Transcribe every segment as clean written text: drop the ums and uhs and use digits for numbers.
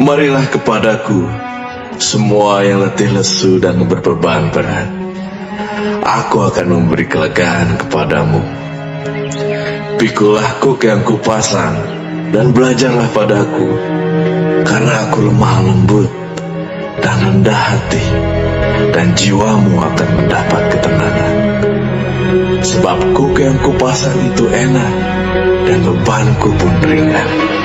Marilah kepadaku, semua yang letih lesu dan berbeban berat. Aku akan memberi kelegaan kepadamu. Pikulah kuk yang kupasang, dan belajarlah padaku, karena aku lemah lembut dan rendah hati, dan jiwamu akan mendapat ketenangan. Sebab kuk yang kupasang itu enak, dan bebanku pun ringan.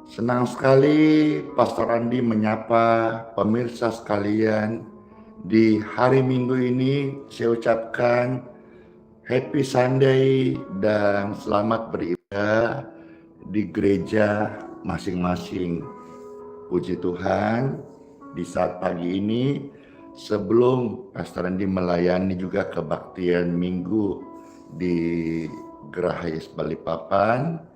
Senang sekali Pastor Andi menyapa pemirsa sekalian. Di hari Minggu ini saya ucapkan Happy Sunday dan selamat beribadah di gereja masing-masing. Puji Tuhan, di saat pagi ini sebelum Pastor Andi melayani juga kebaktian Minggu di Geraha Yesus Balikpapan,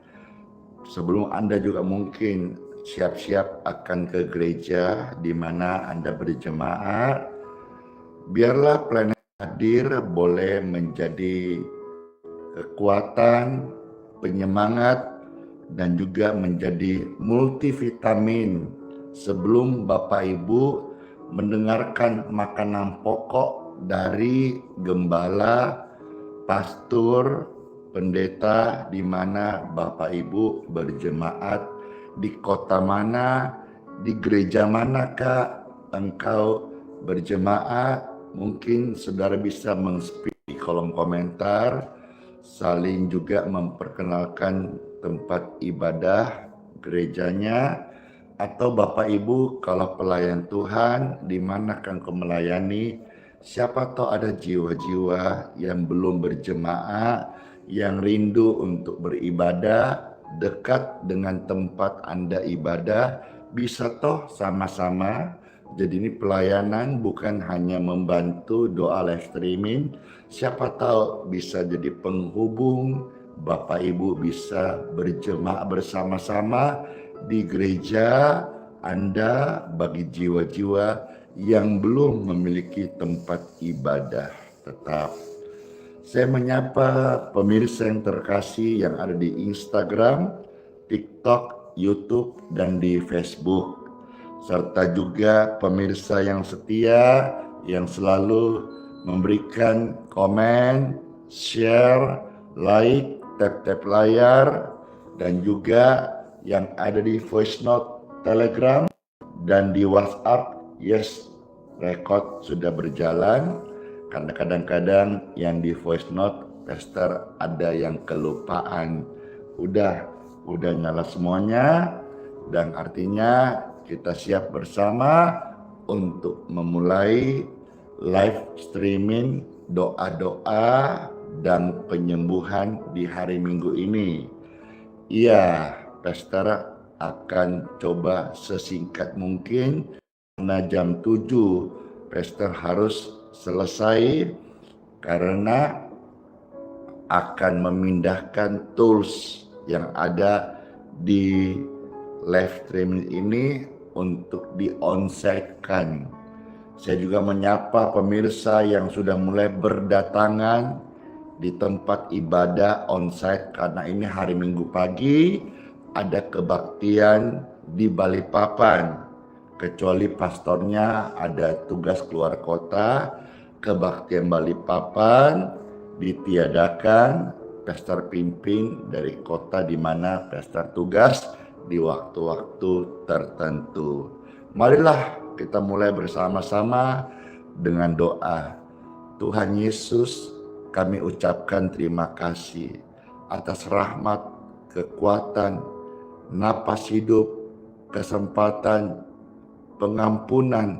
sebelum Anda juga mungkin siap-siap akan ke gereja di mana Anda berjemaat, biarlah pelayanan hadir boleh menjadi kekuatan, penyemangat, dan juga menjadi multivitamin sebelum Bapak Ibu mendengarkan makanan pokok dari gembala, pastor, pendeta di mana Bapak Ibu berjemaat, di kota mana, di gereja manakah engkau berjemaat. Mungkin saudara bisa meng-speak di kolom komentar, saling juga memperkenalkan tempat ibadah gerejanya, atau Bapak Ibu kalau pelayan Tuhan di mana akan kau melayani, siapa tahu ada jiwa-jiwa yang belum berjemaah, yang rindu untuk beribadah dekat dengan tempat Anda ibadah, bisa toh sama-sama. Jadi ini pelayanan bukan hanya membantu doa live streaming, siapa tahu bisa jadi penghubung Bapak Ibu bisa berjemaah bersama-sama di gereja Anda bagi jiwa-jiwa yang belum memiliki tempat ibadah tetap. Saya menyapa pemirsa yang terkasih yang ada di Instagram, TikTok, YouTube, dan di Facebook. Serta juga pemirsa yang setia yang selalu memberikan komen, share, like, tap-tap layar, dan juga yang ada di voice note Telegram dan di WhatsApp. Yes, record sudah berjalan karena kadang-kadang yang di voice note Pastor ada yang kelupaan. Udah nyala semuanya, dan artinya kita siap bersama untuk memulai live streaming doa-doa dan penyembuhan di hari Minggu ini. Iya, Pastor akan coba sesingkat mungkin, karena jam 7 Pastor harus selesai karena akan memindahkan tools yang ada di live streaming ini untuk di onsite-kan. Saya juga menyapa pemirsa yang sudah mulai berdatangan di tempat ibadah onsite karena ini hari Minggu pagi ada kebaktian di Balikpapan. Kecuali pastornya ada tugas keluar kota, kebaktian Balikpapan ditiadakan. Pastor pimpin dari kota di mana pastor tugas di waktu-waktu tertentu. Marilah kita mulai bersama-sama dengan doa. Tuhan Yesus, kami ucapkan terima kasih atas rahmat, kekuatan, napas hidup, kesempatan, pengampunan,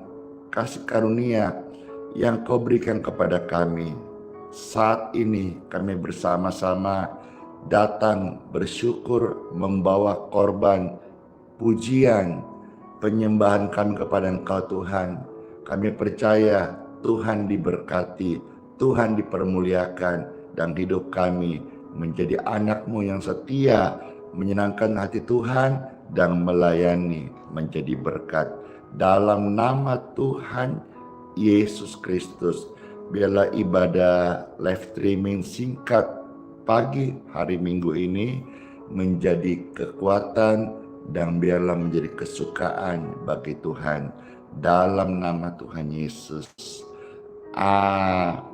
kasih karunia yang Kau berikan kepada kami. Saat ini kami bersama-sama datang bersyukur membawa korban pujian, penyembahan kami kepada Engkau Tuhan. Kami percaya Tuhan diberkati, Tuhan dipermuliakan, dan hidup kami menjadi anak-Mu yang setia, menyenangkan hati Tuhan, dan melayani menjadi berkat. Dalam nama Tuhan Yesus Kristus, biarlah ibadah live streaming singkat pagi hari Minggu ini menjadi kekuatan dan biarlah menjadi kesukaan bagi Tuhan. Dalam nama Tuhan Yesus. Amin.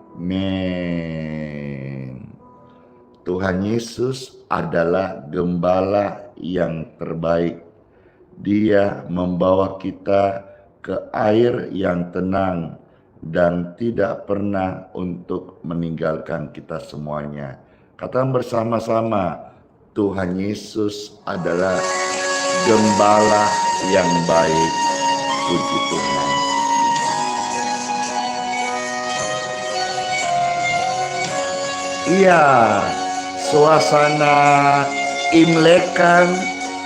Tuhan Yesus adalah gembala yang terbaik. Dia membawa kita ke air yang tenang dan tidak pernah untuk meninggalkan kita semuanya. Katakan bersama-sama, Tuhan Yesus adalah gembala yang baik. Puji Tuhan. Iya, suasana Imlekan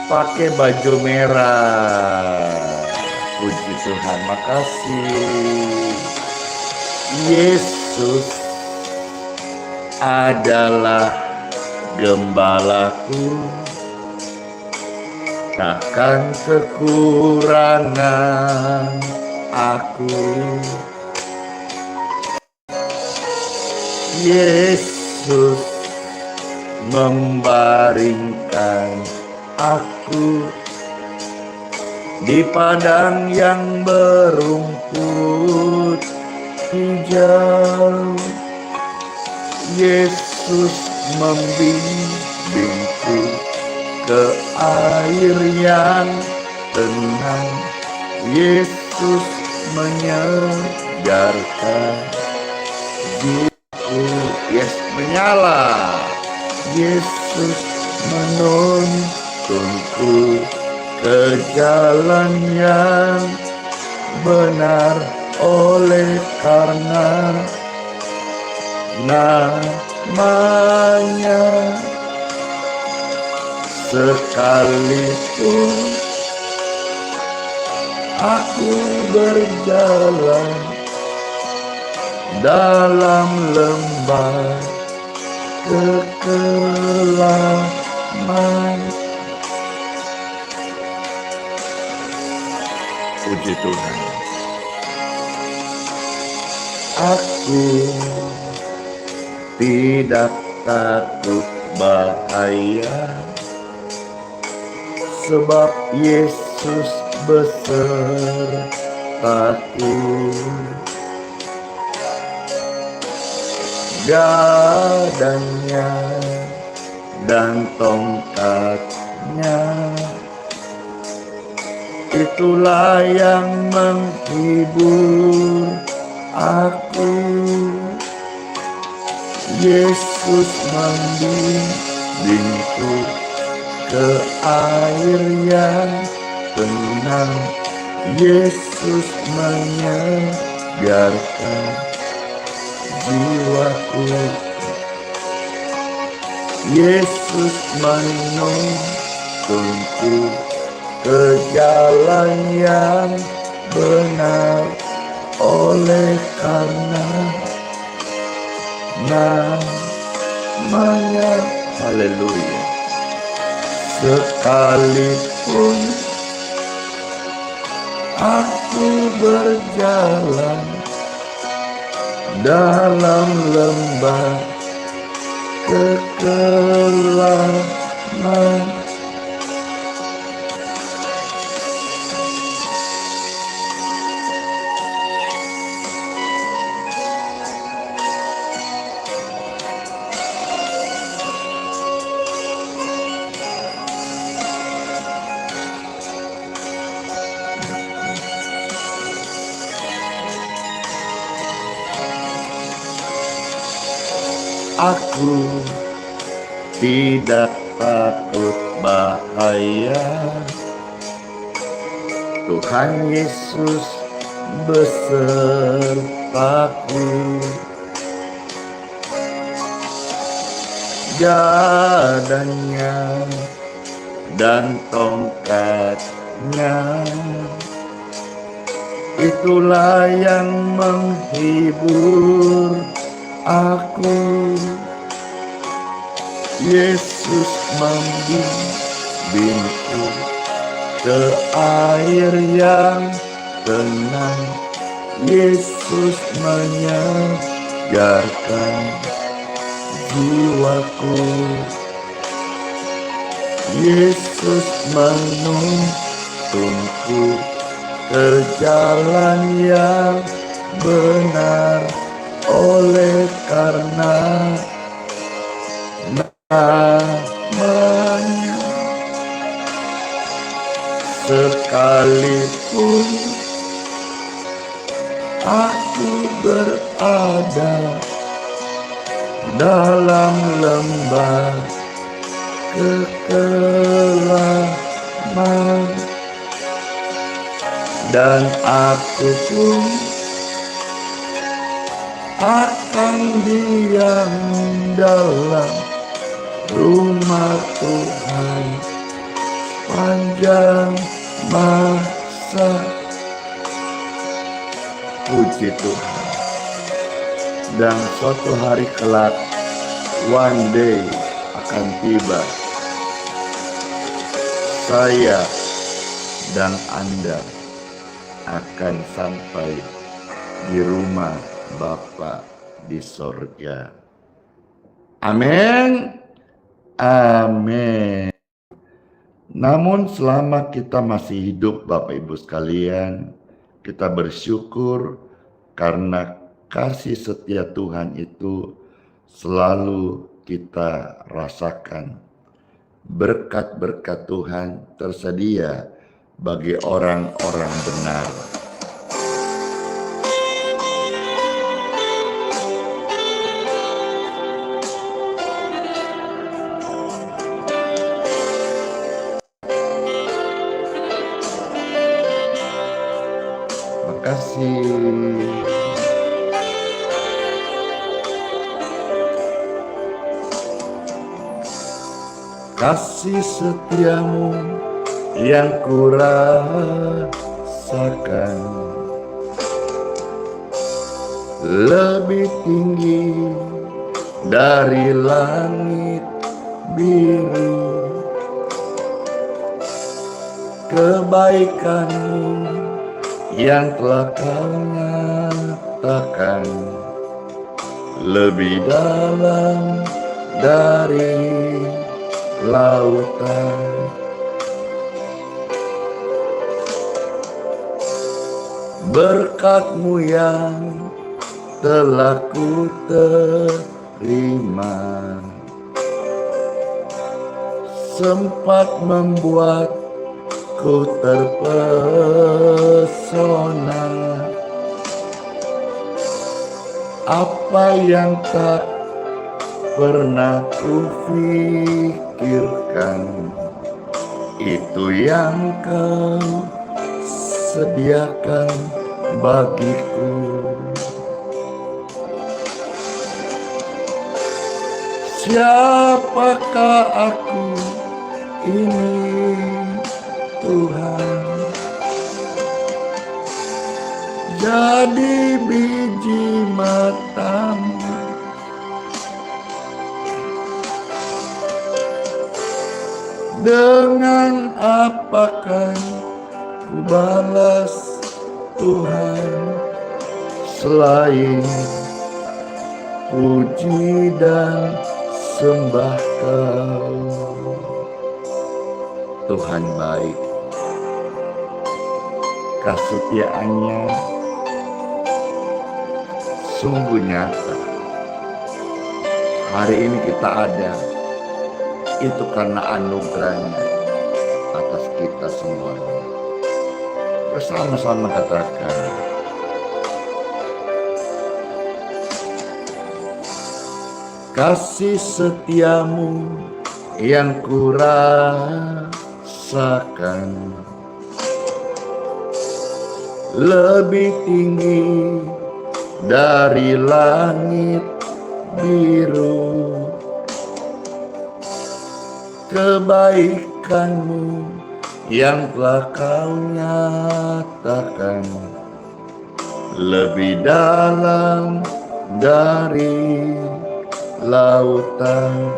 pakai baju merah. Puji Tuhan, makasih. Yesus adalah gembalaku, takkan kekurangan aku. Yesus membaringkan aku di padang yang berumput hijau. Yesus membimbingku ke air yang tenang. Yesus menyegarkan jiwaku. Yes, menyala. Yesus menuntunku ke jalan yang benar oleh karena namanya. Sekalipun aku berjalan dalam lembah kekelaman. Puji Tuhan. Aku tidak takut bahaya, sebab Yesus besertaku. Gadanya dan tongkatnya, itulah yang menghibur aku. Yesus membimbingku ke air yang tenang. Yesus menyegarkan jiwaku. Yesus menuntunku ke jalan yang benar oleh karena namanya. Haleluya. Sekalipun aku berjalan dalam lembah kekelaman. Aku tidak takut bahaya, Tuhan Yesus besertaku. Jadanya dan tongkatnya, itulah yang menghibur aku. Yesus membimbingku ke air yang tenang. Yesus menyegarkan jiwaku. Yesus menuntunku ke jalan yang benar. Oleh karena namanya, sekalipun aku berada dalam lembah kekelaman, dan aku pun akan diam dalam rumah Tuhan panjang masa. Puji Tuhan. Dan suatu hari kelak, one day akan tiba, saya dan Anda akan sampai di rumah Bapa di sorga. Amin. Amin. Namun selama kita masih hidup, Bapak Ibu sekalian, kita bersyukur karena kasih setia Tuhan itu selalu kita rasakan. Berkat-berkat Tuhan tersedia bagi orang-orang benar. Kasih setiamu yang kurasakan lebih tinggi dari langit biru. Kebaikanmu yang telah kau nyatakan lebih dalam dari lautan. Berkat-Mu yang telah ku terima sempat membuatku terpesona. Apa yang tak pernah kupikirkan, itu yang Kau sediakan bagiku. Siapakah aku ini, Tuhan? Jadi biji mata-Mu. Dengan apakah ku balas, Tuhan, selain puji dan sembah Kau. Tuhan baik, kesetiaannya sungguh nyata. Hari ini kita ada, itu karena anugerahnya atas kita semuanya. Bersama-sama katakan, kasih setiamu yang kurasakan lebih tinggi dari langit biru. Kebaikanmu yang telah Kau nyatakan lebih dalam dari lautan.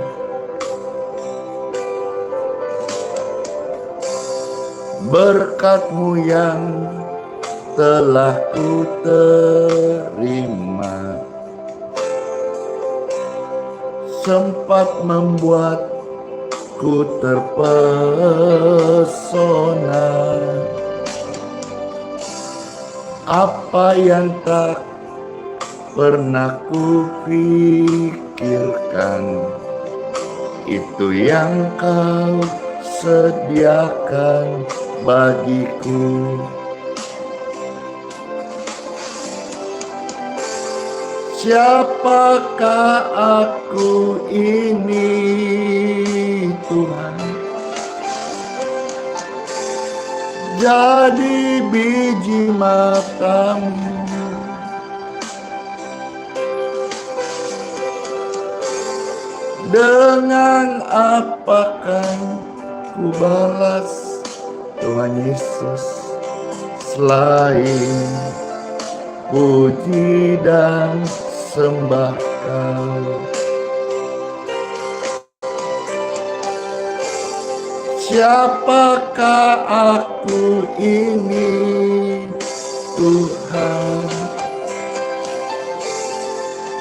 Berkat-Mu yang telah ku terima sempat membuatku terpesona. Apa yang tak pernah ku pikirkan, itu yang Kau sediakan bagiku. Siapakah aku ini, Tuhan? Jadi biji mata-Mu. Dengan apakah ku balas, Tuhan Yesus, selain puji dan sembah Kau. Siapakah aku ini, Tuhan?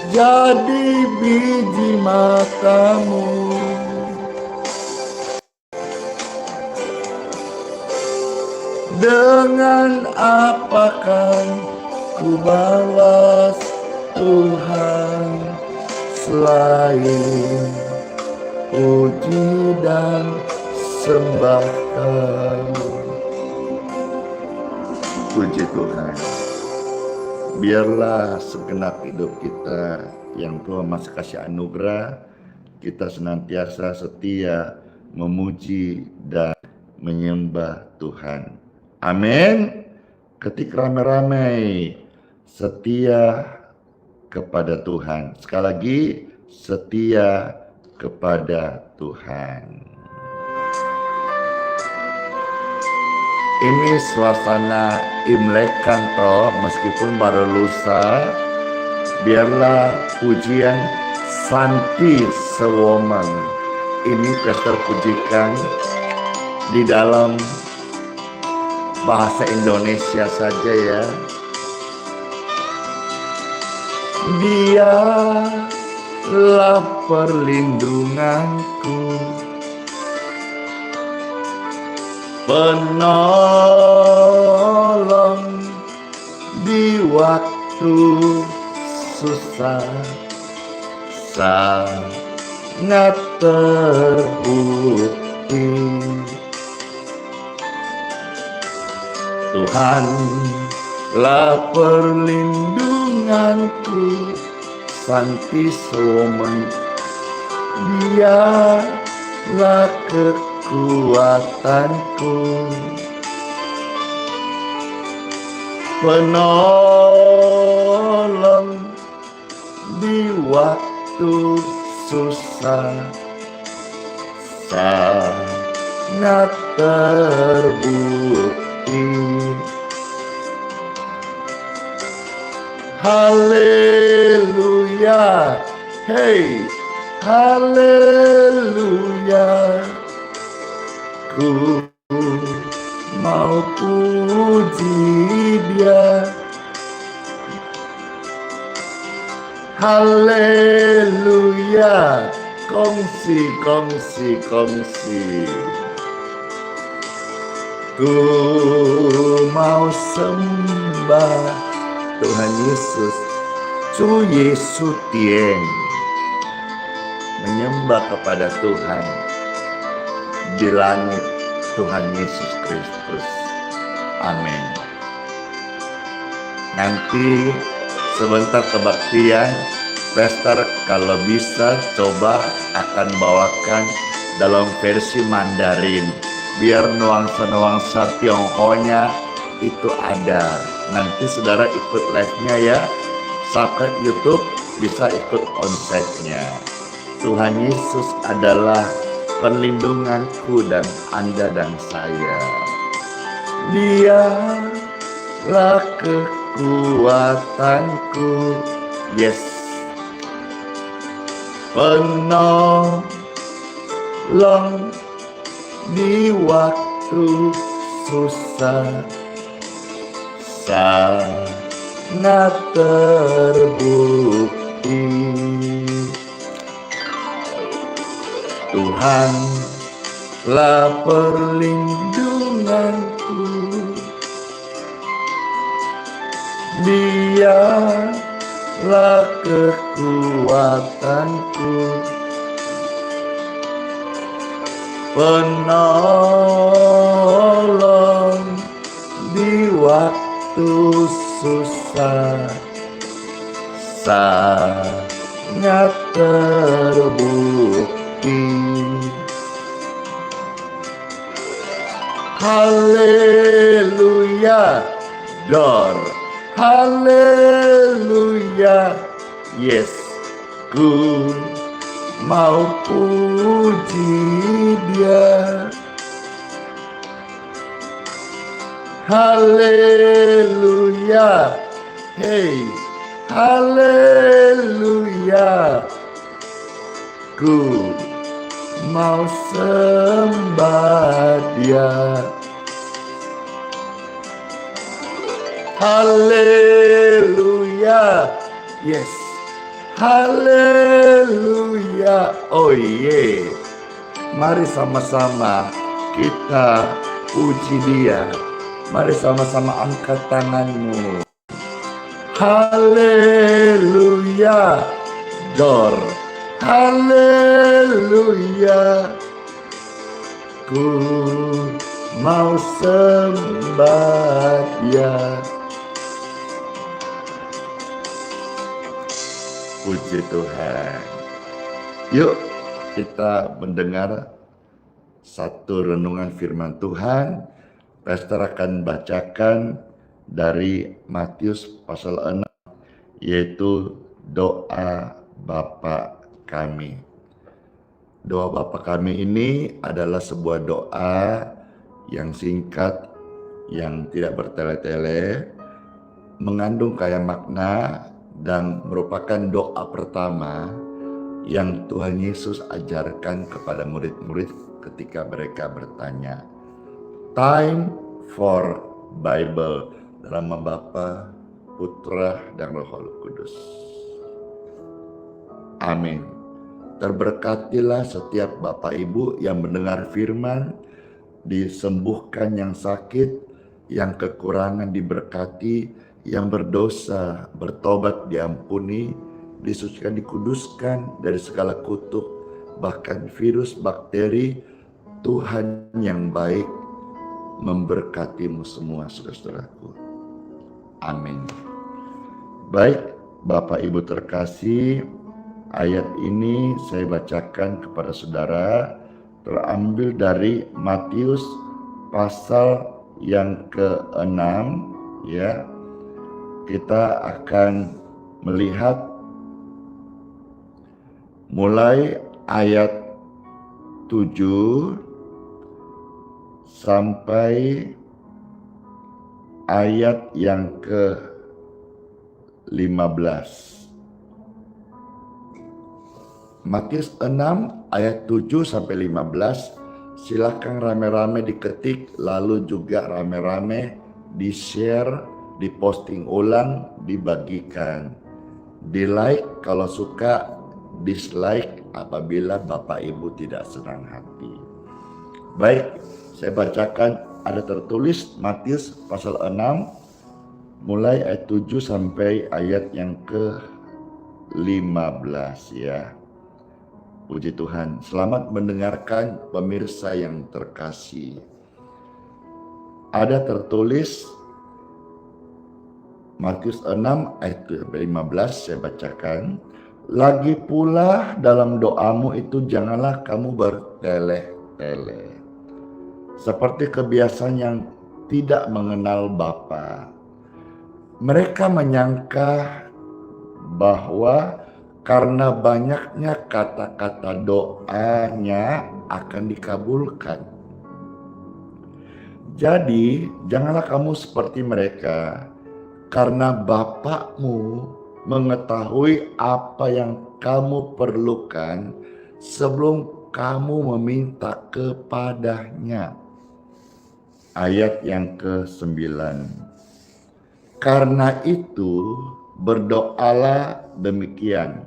Jadi biji mata-Mu. Dengan apakah ku balas, Tuhan, selain puji dan sembah Kau. Puji Tuhan. Biarlah segenap hidup kita yang Tuhan masih kasih anugerah, kita senantiasa setia memuji dan menyembah Tuhan. Amin. Ketik ramai-ramai setia kepada Tuhan. Sekali lagi, setia kepada Tuhan. Ini suasana Imlek kantor, meskipun baru lusa. Biarlah pujian Santi Sewoman ini Pastor pujikan di dalam bahasa Indonesia saja ya. Dialah perlindunganku, penolong di waktu susah, sangat terbukti. Tuhanlah perlindunganku, Santi Soman, Dialah kekuatanku, penolong di waktu susah, sangat terbukti. Haleluya, hey, haleluya. Ku mau puji Dia. Haleluya, kongsi. Ku mau sembah Tuhan Yesus, Cu Yesus Tieng, menyembah kepada Tuhan di langit, Tuhan Yesus Kristus. Amin. Nanti sebentar kebaktian, Pastor kalau bisa coba akan bawakan dalam versi Mandarin, biar nuansa-nuansa Tionghoanya itu ada. Nanti saudara ikut live-nya ya, subscribe YouTube, bisa ikut onsite-nya. Tuhan Yesus adalah perlindunganku dan Anda dan saya. Dialah kekuatanku, yes, penolong di waktu susah, sangat terbukti. Tuhanlah perlindunganku, Dialah kekuatanku, penolong di waktu susah, sangat terbukti. Haleluya, Dor, haleluya, yes, ku mau puji Dia. Haleluya, hey, haleluya, ku mau sembah Dia. Haleluya, yes, haleluya, oh yeah. Mari sama-sama kita puji Dia. Mari sama-sama angkat tanganmu. Haleluya, Dor, haleluya, ku mau sembah Dia. Puji Tuhan. Yuk kita mendengar satu renungan firman Tuhan. Pastor akan bacakan dari Matius pasal 6, yaitu doa Bapa kami. Doa Bapa kami ini adalah sebuah doa yang singkat, yang tidak bertele-tele, mengandung kaya makna, dan merupakan doa pertama yang Tuhan Yesus ajarkan kepada murid-murid ketika mereka bertanya. Time for Bible, dalam nama Bapa, Putra, dan Roh Kudus. Amin. Terberkatilah setiap Bapak Ibu yang mendengar firman, disembuhkan yang sakit, yang kekurangan diberkati, yang berdosa bertobat diampuni, disucikan dikuduskan dari segala kutuk, bahkan virus, bakteri. Tuhan yang baik memberkatimu semua, saudara-saudaraku. Amin. Baik, Bapak Ibu terkasih, ayat ini saya bacakan kepada saudara terambil dari Matius pasal yang ke-6 ya. Kita akan melihat mulai ayat 7 sampai ayat yang ke-15. Matius 6 ayat 7 sampai 15. Silakan rame-rame diketik, lalu juga rame-rame di-share, diposting ulang, dibagikan. Di like kalau suka, dislike apabila Bapak Ibu tidak senang hati. Baik, saya bacakan, ada tertulis Matius pasal 6 mulai ayat 7 sampai ayat yang ke-15 ya. Puji Tuhan. Selamat mendengarkan pemirsa yang terkasih. Ada tertulis Matius 6 ayat 15, saya bacakan. Lagi pula dalam doamu itu janganlah kamu bertele-tele, seperti kebiasaan yang tidak mengenal Bapa. Mereka menyangka bahwa karena banyaknya kata-kata doanya akan dikabulkan. Jadi janganlah kamu seperti mereka, karena Bapakmu mengetahui apa yang kamu perlukan sebelum kamu meminta kepadanya. Ayat yang ke-9. Karena itu berdoalah demikian.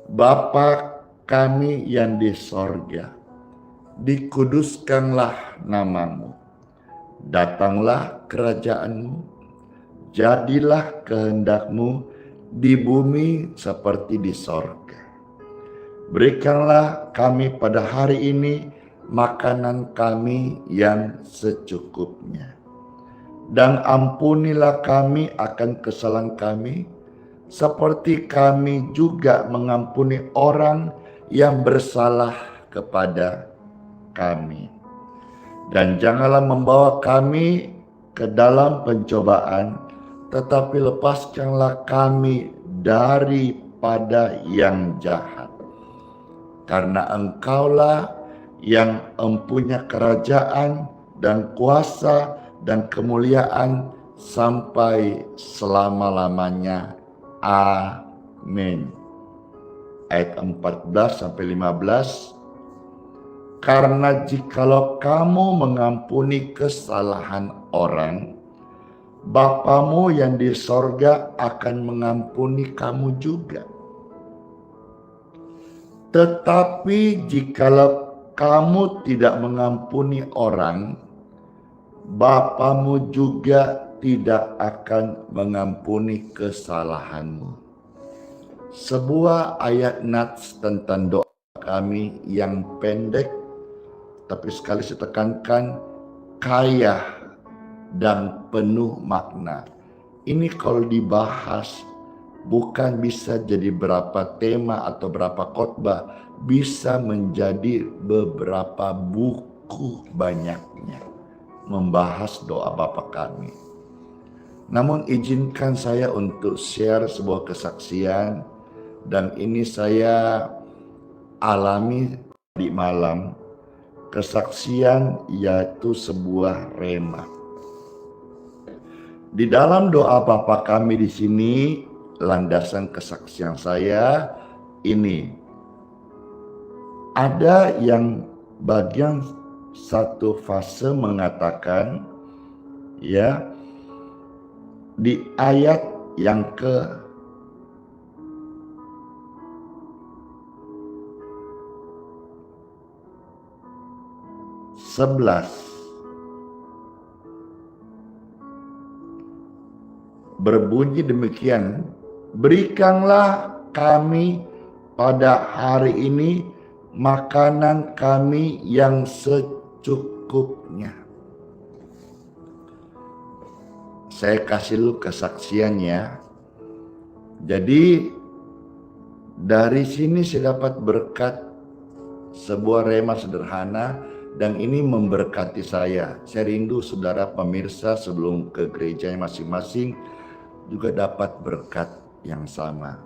Bapa kami yang di sorga, dikuduskanlah namamu. Datanglah kerajaanmu, jadilah kehendakmu di bumi seperti di sorga. Berikanlah kami pada hari ini makanan kami yang secukupnya. Dan ampunilah kami akan kesalahan kami, seperti kami juga mengampuni orang yang bersalah kepada kami. Dan janganlah membawa kami ke dalam pencobaan, tetapi lepaskanlah kami daripada yang jahat. Karena Engkaulah yang mempunyai kerajaan dan kuasa dan kemuliaan sampai selama-lamanya. Amin. Ayat 14 sampai 15. Karena jikalau kamu mengampuni kesalahan orang, Bapamu yang di sorga akan mengampuni kamu juga. Tetapi jikalau kamu tidak mengampuni orang, Bapamu juga tidak akan mengampuni kesalahanmu. Sebuah ayat nats tentang doa kami yang pendek, tapi sekali saya tekankan, kaya dan penuh makna. Ini kalau dibahas bukan bisa jadi berapa tema atau berapa khotbah, bisa menjadi beberapa buku banyaknya membahas doa Bapa kami. Namun izinkan saya untuk share sebuah kesaksian, dan ini saya alami di malam. Kesaksian yaitu sebuah rema. Di dalam doa Bapa kami di sini, landasan kesaksian saya ini. Ada yang bagian satu fase mengatakan, ya, di ayat yang ke 11 berbunyi demikian, berikanlah kami pada hari ini makanan kami yang secukupnya. Saya kasih dulu kesaksiannya. Jadi dari sini saya dapat berkat sebuah rema sederhana, dan ini memberkati saya. Saya rindu saudara pemirsa sebelum ke gerejanya masing-masing juga dapat berkat yang sama.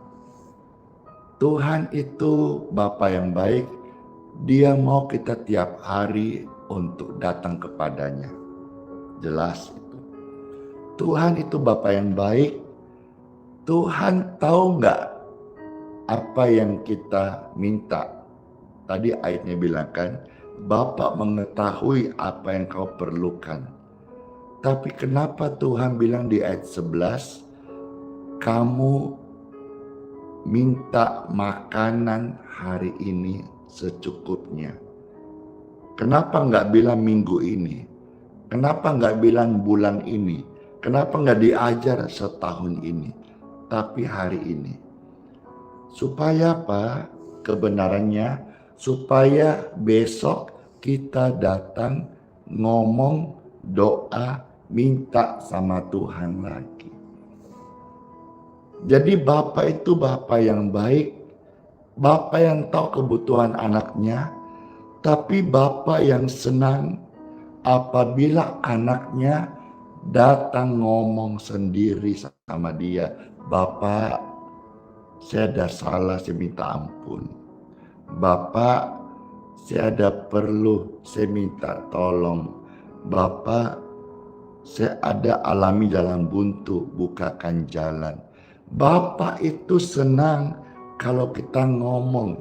Tuhan itu Bapa yang baik. Dia mau kita tiap hari untuk datang kepadanya. Jelas itu. Tuhan itu Bapa yang baik. Tuhan tahu nggak apa yang kita minta? Tadi ayatnya bilang kan, Bapa mengetahui apa yang kau perlukan. Tapi kenapa Tuhan bilang di ayat 11, kamu minta makanan hari ini secukupnya. Kenapa nggak bilang minggu ini? Kenapa nggak bilang bulan ini? Kenapa nggak diajar setahun ini? Tapi hari ini. Supaya apa? Kebenarannya, supaya besok kita datang ngomong, doa, minta sama Tuhan lagi. Jadi Bapak itu Bapak yang baik, Bapak yang tahu kebutuhan anaknya, tapi Bapak yang senang apabila anaknya datang ngomong sendiri sama dia, "Bapak, saya ada salah, saya minta ampun. Bapak, saya ada perlu, saya minta tolong. Bapak, saya ada alami jalan buntu, bukakan jalan." Bapak itu senang kalau kita ngomong.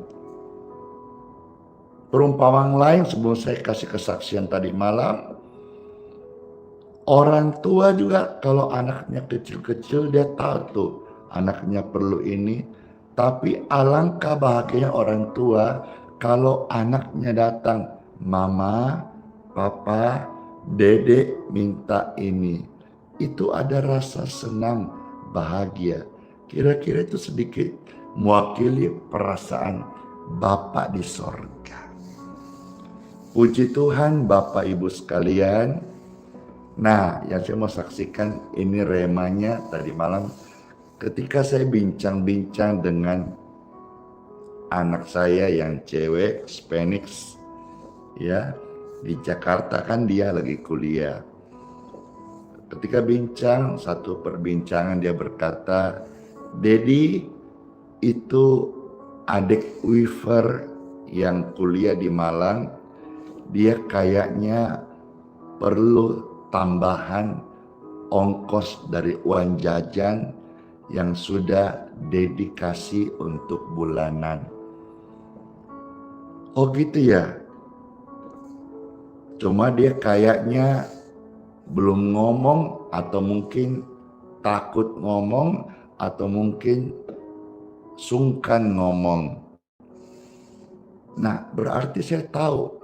Perumpamaan lain sebelum saya kasih kesaksian tadi malam, orang tua juga kalau anaknya kecil-kecil dia tahu tuh anaknya perlu ini. Tapi alangkah bahagianya orang tua kalau anaknya datang, "Mama, Papa, Dedek minta ini." Itu ada rasa senang, bahagia. Kira-kira itu sedikit mewakili perasaan Bapak di sorga. Puji Tuhan Bapak Ibu sekalian. Nah, yang saya mau saksikan ini remanya tadi malam ketika saya bincang-bincang dengan anak saya yang cewek, Spanish, ya, di Jakarta kan dia lagi kuliah. Ketika bincang, satu perbincangan dia berkata, "Dedi, itu adik Weaver yang kuliah di Malang, dia kayaknya perlu tambahan ongkos dari uang jajan yang sudah dedikasi untuk bulanan." Oh gitu ya. Cuma dia kayaknya belum ngomong, atau mungkin takut ngomong, atau mungkin sungkan ngomong. Nah, berarti saya tahu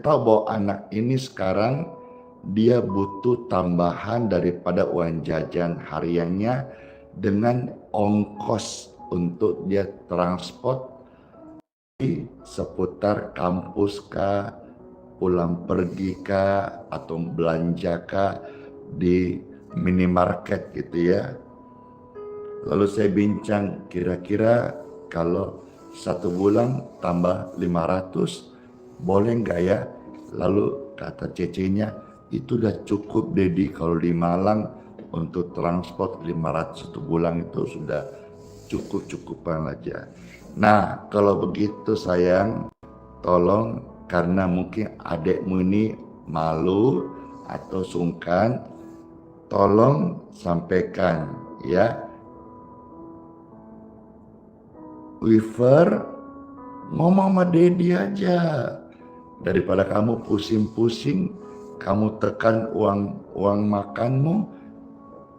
bahwa anak ini sekarang dia butuh tambahan daripada uang jajan hariannya dengan ongkos untuk dia transport di seputar kampus kah, pulang pergi kah, atau belanja kah di minimarket gitu ya. Lalu saya bincang, kira-kira kalau 1 bulan tambah 500 boleh nggak ya? Lalu kata cecenya, "Itu udah cukup Dedi, kalau di Malang untuk transport 500 1 bulan itu sudah cukup-cukupan aja." Nah, kalau begitu sayang, tolong, karena mungkin adekmu ini malu atau sungkan, tolong sampaikan ya, Weaver ngomong sama Dedi aja, daripada kamu pusing-pusing, kamu tekan uang makanmu,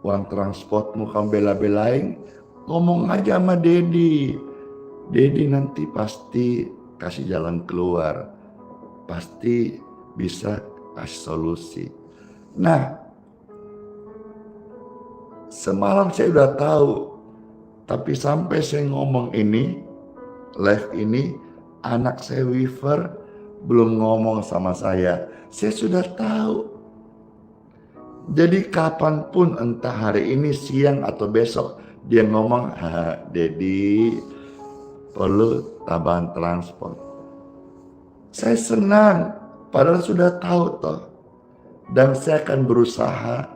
uang transportmu kamu bela-belain, ngomong aja sama Dedi. Dedi nanti pasti kasih jalan keluar, pasti bisa kasih solusi. Nah, semalam saya udah tahu, tapi sampai saya ngomong ini, live ini, anak saya Weaver belum ngomong sama saya. Saya sudah tahu. Jadi kapanpun, entah hari ini, siang, atau besok, dia ngomong, Dedi perlu tambahan transport. Saya senang, padahal sudah tahu toh. Dan saya akan berusaha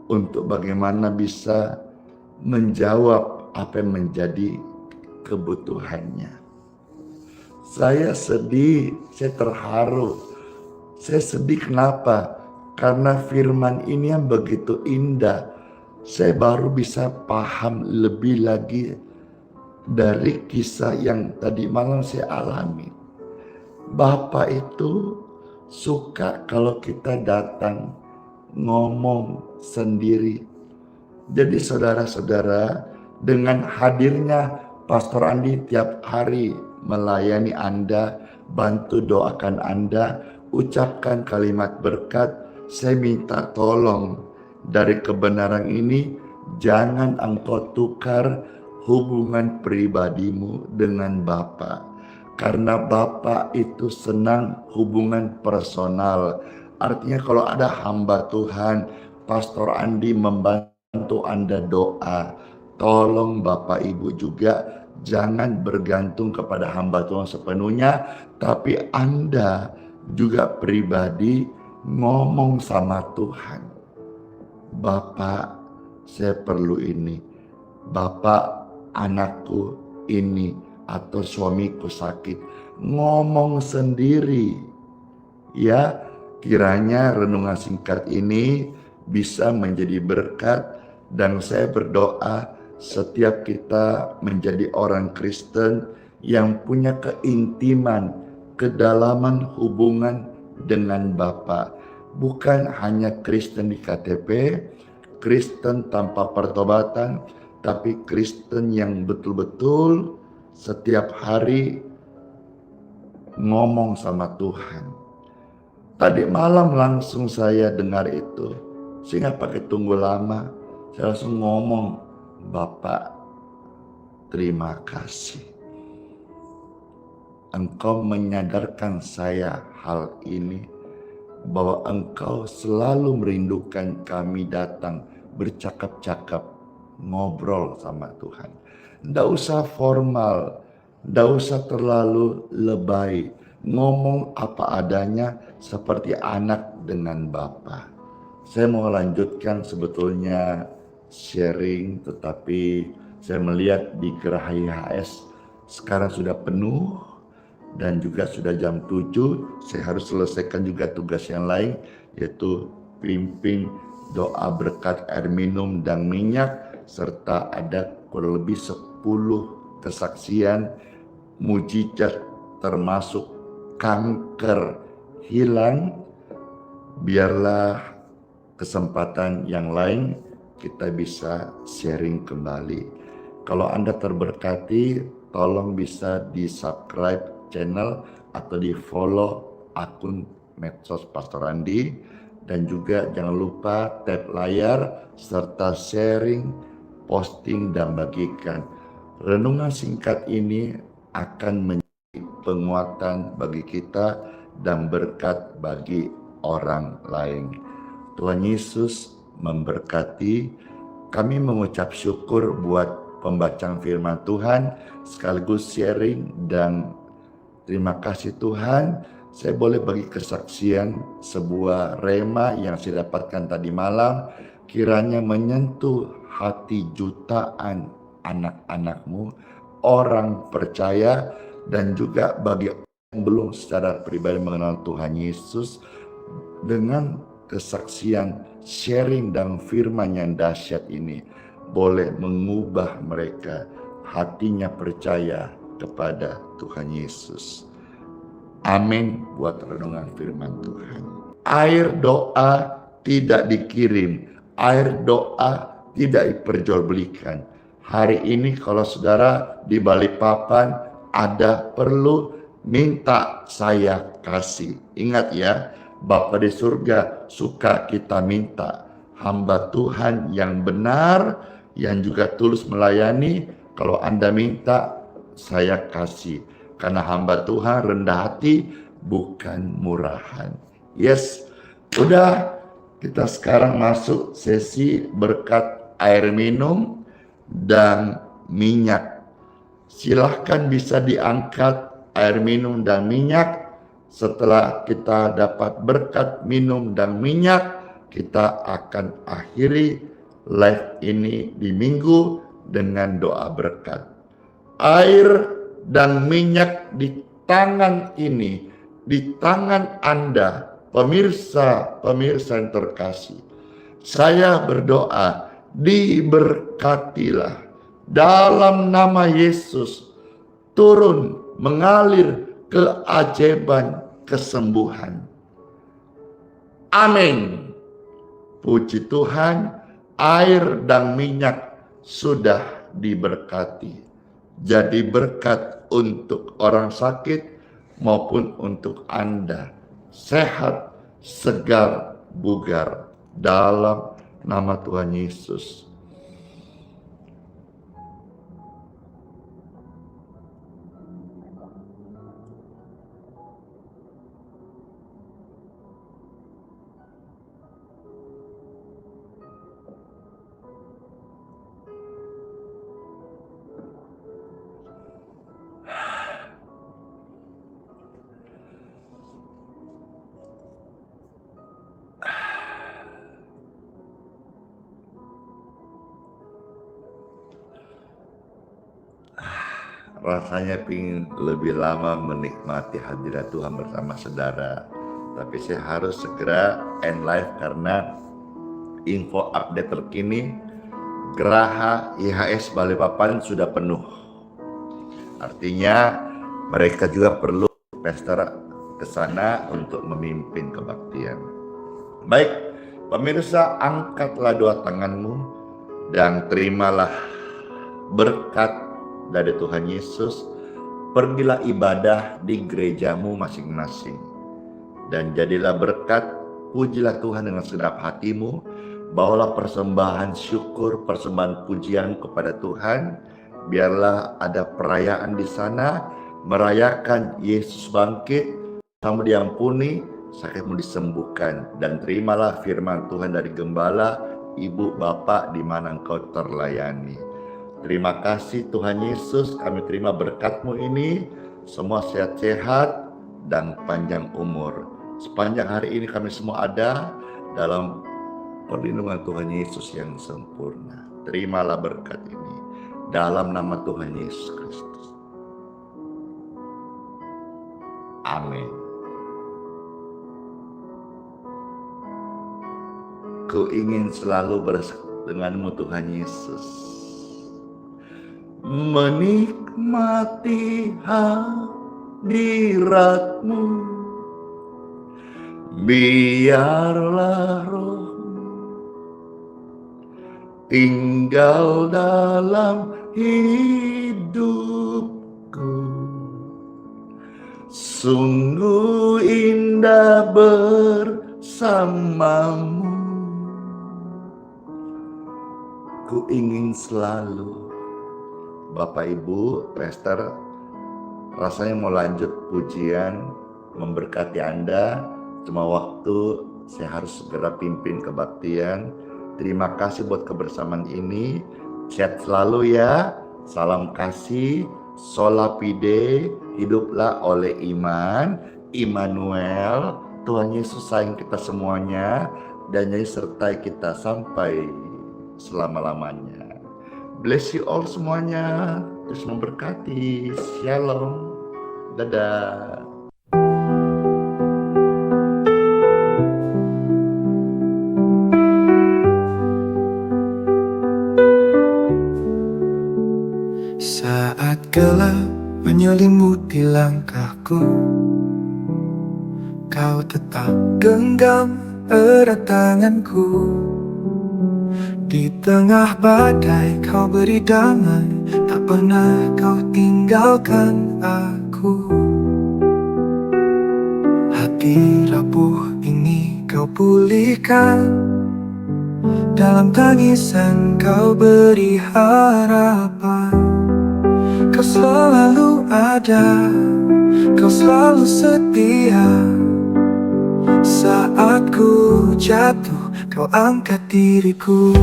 untuk bagaimana bisa menjawab apa yang menjadi kebutuhannya. Saya sedih, saya terharu. Saya sedih kenapa? Karena firman ini yang begitu indah. Saya baru bisa paham lebih lagi dari kisah yang tadi malam saya alami. Bapak itu suka kalau kita datang ngomong sendiri. Jadi saudara-saudara, dengan hadirnya Pastor Andi tiap hari melayani Anda, bantu doakan Anda, ucapkan kalimat berkat. Saya minta tolong dari kebenaran ini, jangan engkau tukar hubungan pribadimu dengan Bapa. Karena Bapa itu senang hubungan personal. Artinya kalau ada hamba Tuhan, Pastor Andi membantu Anda doa, tolong Bapak Ibu juga jangan bergantung kepada hamba Tuhan sepenuhnya, tapi Anda juga pribadi ngomong sama Tuhan. Bapak, saya perlu ini. Bapak, anakku ini, atau suamiku sakit. Ngomong sendiri. Ya, kiranya renungan singkat ini bisa menjadi berkat, dan saya berdoa setiap kita menjadi orang Kristen yang punya keintiman, kedalaman hubungan dengan Bapa. Bukan hanya Kristen di KTP, Kristen tanpa pertobatan, tapi Kristen yang betul-betul setiap hari ngomong sama Tuhan. Tadi malam langsung saya dengar itu, sehingga pakai tunggu lama. Saya langsung ngomong, Bapak, terima kasih. Engkau menyadarkan saya hal ini, bahwa Engkau selalu merindukan kami datang bercakap-cakap, ngobrol sama Tuhan. Tidak usah formal, tidak usah terlalu lebay, ngomong apa adanya seperti anak dengan Bapa. Saya mau lanjutkan sebetulnya sharing, tetapi saya melihat di Geraha IHS sekarang sudah penuh dan juga sudah jam 7. Saya harus selesaikan juga tugas yang lain, yaitu pimpin doa berkat air minum dan minyak, serta ada kurang lebih 10 kesaksian mujizat termasuk kanker hilang. Biarlah kesempatan yang lain kita bisa sharing kembali. Kalau Anda terberkati, tolong bisa di subscribe channel atau di follow akun medsos Pastor Andi, dan juga jangan lupa tap layar serta sharing, posting dan bagikan. Renungan singkat ini akan menjadi penguatan bagi kita dan berkat bagi orang lain. Tuhan Yesus memberkati. Kami mengucap syukur buat pembacaan firman Tuhan sekaligus sharing, dan terima kasih Tuhan, saya boleh bagi kesaksian sebuah rema yang saya dapatkan tadi malam, kiranya menyentuh hati jutaan anak-anakmu, orang percaya, dan juga bagi yang belum secara pribadi mengenal Tuhan Yesus, dengan kesaksian sharing dan firman yang dahsyat ini boleh mengubah mereka hatinya percaya kepada Tuhan Yesus. Amin buat renungan firman Tuhan. Air doa tidak dikirim, air doa tidak diperjualbelikan. Hari ini kalau saudara di Balikpapan ada perlu, minta saya kasih. Ingat ya, Bapa di surga suka kita minta. Hamba Tuhan yang benar, yang juga tulus melayani, kalau Anda minta, saya kasih. Karena hamba Tuhan rendah hati, bukan murahan. Yes, udah, kita sekarang masuk sesi berkat air minum dan minyak. Silahkan bisa diangkat air minum dan minyak. Setelah kita dapat berkat minum dan minyak, kita akan akhiri live ini di minggu dengan doa berkat. Air dan minyak di tangan ini, di tangan Anda, pemirsa yang terkasih. Saya berdoa, diberkatilah dalam nama Yesus, turun mengalir keajaiban kesembuhan. Amin. Puji Tuhan, air dan minyak sudah diberkati. jadi berkat untuk orang sakit maupun untuk Anda. Sehat, segar, bugar dalam nama Tuhan Yesus. Rasanya ingin lebih lama menikmati hadirat Tuhan bersama saudara, tapi saya harus segera end live karena info update terkini Geraha IHS Balikpapan sudah penuh. Artinya mereka juga perlu pastor ke sana untuk memimpin kebaktian. Baik, pemirsa, angkatlah dua tanganmu dan terimalah berkat dari Tuhan Yesus. Pergilah ibadah di gerejamu masing-masing dan jadilah berkat. Pujilah Tuhan dengan segenap hatimu. Bawalah persembahan syukur, persembahan pujian kepada Tuhan. Biarlah ada perayaan di sana, merayakan Yesus bangkit, kamu diampuni, sakitmu disembuhkan, dan terimalah firman Tuhan dari gembala, ibu, bapak, di mana engkau terlayani. Terima kasih Tuhan Yesus, kami terima berkat-Mu ini, semua sehat-sehat dan panjang umur. Sepanjang hari ini kami semua ada dalam perlindungan Tuhan Yesus yang sempurna. Terimalah berkat ini dalam nama Tuhan Yesus Kristus. Amin. Ku ingin selalu bersama denganmu Tuhan Yesus, menikmati hadirat-Mu. Biarlah Roh-Mu tinggal dalam hidupku. Sungguh indah bersamamu. Ku ingin selalu. Bapak Ibu, pastor rasanya mau lanjut pujian memberkati Anda. Cuma waktu saya harus segera pimpin kebaktian. Terima kasih buat kebersamaan ini. Sehat selalu ya. Salam kasih. Sola Fide. Hiduplah oleh iman. Immanuel. Tuhan Yesus sayang kita semuanya. Dan sertai kita sampai selama-lamanya. Bless you all semuanya. Terus memberkati. Shalom. Dadah. Saat gelap menyelimuti langkahku, Kau tetap genggam erat tanganku. Di tengah badai Kau beri damai, tak pernah Kau tinggalkan aku. Hati rapuh ini Kau pulihkan, dalam tangisan Kau beri harapan. Kau selalu ada, Kau selalu setia. Saat ku jatuh, Kau angkat diriku.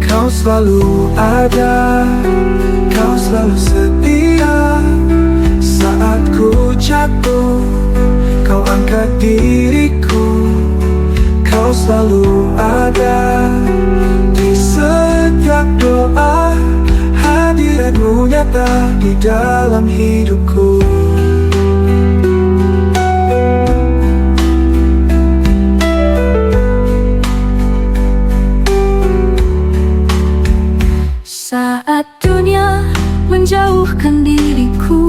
Kau selalu ada, Kau selalu setia. Saat ku jatuh, Kau angkat diriku. Kau selalu ada di setiap doa. Hadirat-Mu nyata di dalam hidupku. Saat dunia menjauhkan diriku,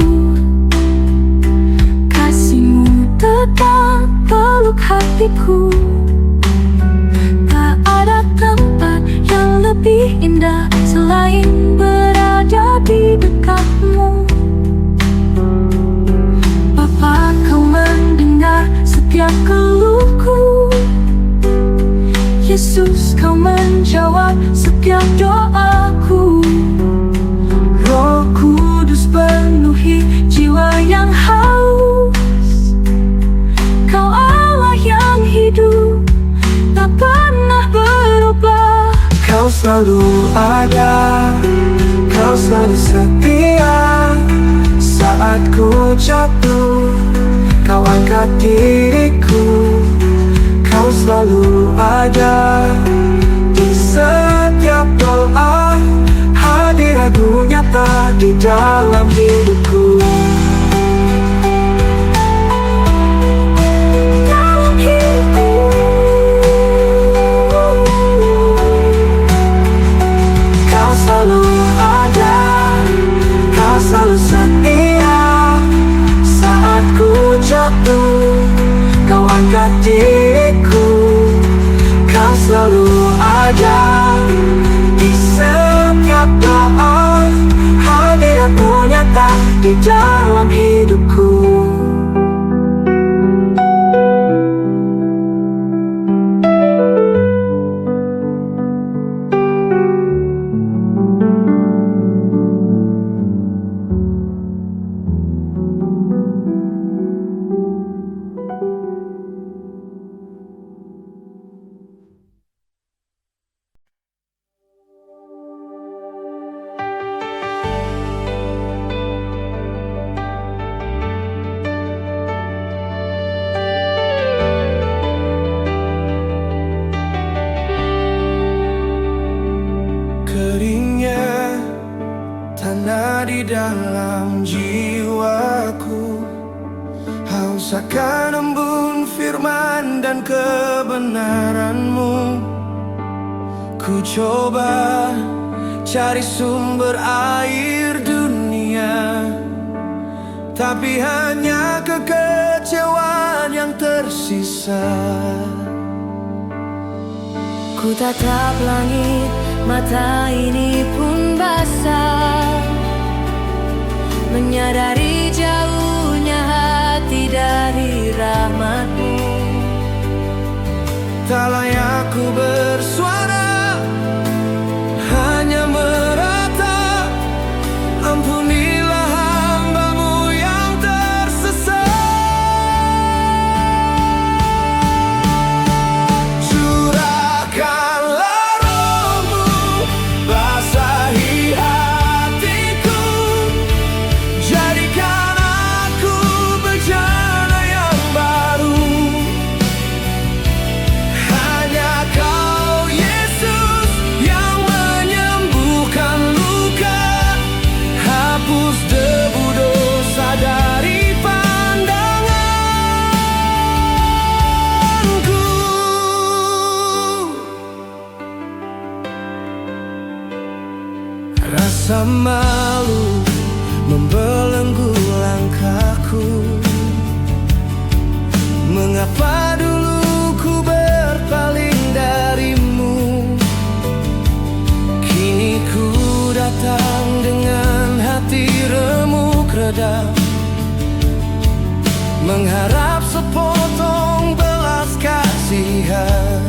kasih-Mu tetap peluk hatiku. Tak ada tempat yang lebih indah selain berada di dekatmu. Bapa, kau mendengar setiap keluhku. Yesus, kau menjawab setiap doaku. Roh Kudus penuhi jiwa yang haus. Kau Allah yang hidup, tak pernah berubah. Kau selalu ada, kau selalu setia. Saat ku jatuh, kau angkat diriku. Kau selalu ada di setiap doa. Hadiratmu nyata di dalam hidupku. Dalam hidupku. Kau selalu ada, kau selalu setia. Saat ku jatuh, kau angkat diriku. Kau selalu ada di setiap doa. Hadiratmu nyata di dalam hidupku. Keringnya tanah di dalam jiwaku, haus akan embun firman dan kebenaran-Mu. Ku coba cari sumber air dunia, tapi hanya kekecewaan yang tersisa. Ku tatap langit, mata ini pun basah, menyadari jauhnya hati dari rahmat-Mu. Tak layak ku bersuara, hanya meratap. Ampunilah hamba-Mu yang tersesat. Curahkanlah Roh-Mu, basahi hatiku. Jadikan aku bejana yang baru. Hanya Kau, Yesus, yang menyembuhkan luka. Hapus debu dosa dari pandanganku. Rasa malu membelenggu langkahku. Mengapa dulu ku berpaling dari-Mu? Kini ku datang dengan hati remuk redam, mengharap sepotong belas kasihan.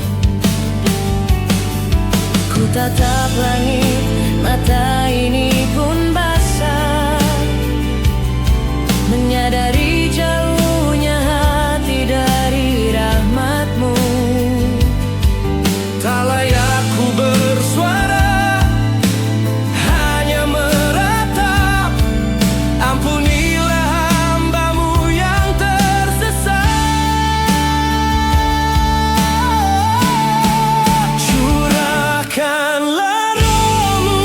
Ku tatap langit, mata ini pun basah, menyadari jauhnya hati dari rahmat-Mu. Tak layak ku bersuara, hanya meratap. Ampunilah hamba-Mu yang tersesat. Curahkanlah Roh-Mu,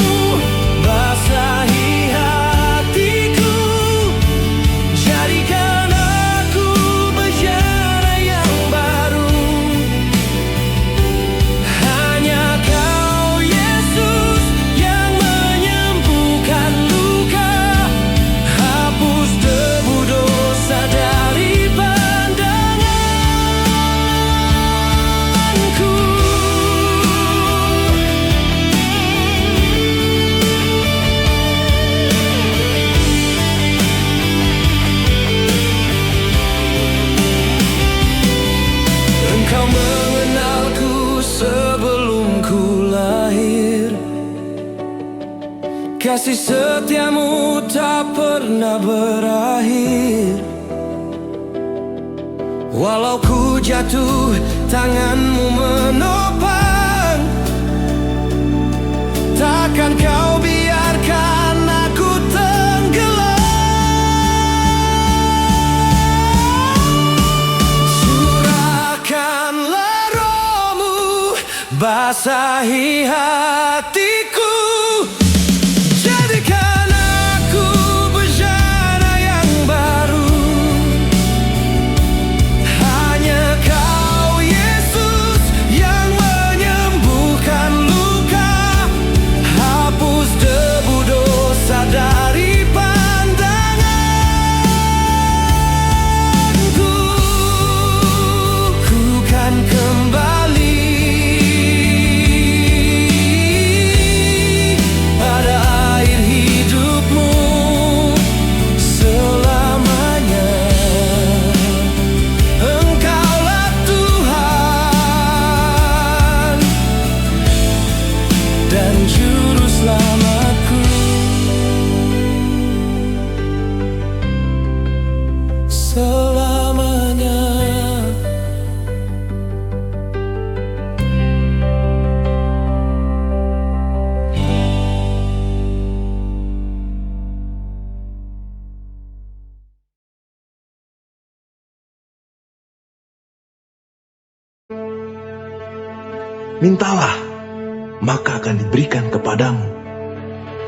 Kasih setiamu tak pernah berakhir. Walau ku jatuh, tanganmu menopang. Takkan kau biarkan aku tenggelam. Curahkanlah rohmu, basahi hatiku. Jadikan aku bejana yang baru. Hanya kau Yesus yang menyembuhkan luka. Hapus debu dosa dari pandanganku. Ku kan kembali pada air hidupmu selamanya. Engkaulah Tuhan dan Juru Selamatku selamanya. Mintalah, maka akan diberikan kepadamu.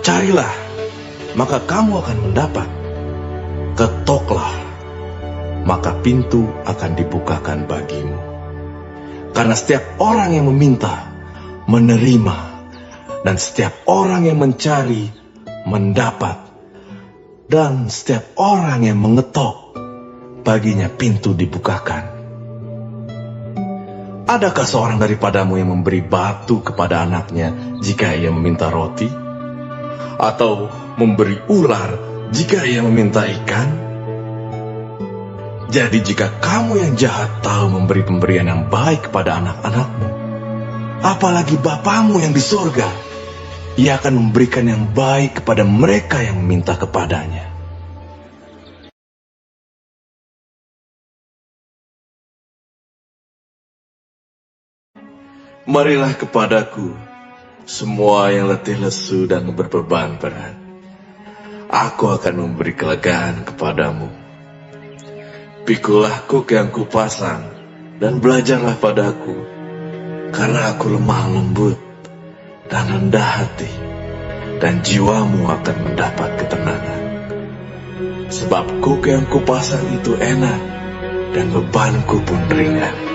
Carilah, maka kamu akan mendapat. Ketoklah, maka pintu akan dibukakan bagimu. Karena setiap orang yang meminta, menerima, dan setiap orang yang mencari, mendapat. Dan setiap orang yang mengetok, baginya pintu dibukakan. Adakah seorang daripadamu yang memberi batu kepada anaknya jika ia meminta roti? Atau memberi ular jika ia meminta ikan? Jadi jika kamu yang jahat tahu memberi pemberian yang baik kepada anak-anakmu, apalagi Bapamu yang di sorga, ia akan memberikan yang baik kepada mereka yang meminta kepadanya. Marilah kepadaku, semua yang letih lesu dan berbeban berat. Aku akan memberi kelegaan kepadamu. Pikulah kuk yang kupasang, dan belajarlah padaku, karena aku lemah lembut dan rendah hati, dan jiwamu akan mendapat ketenangan. Sebab kuk yang kupasang itu enak, dan bebanku pun ringan.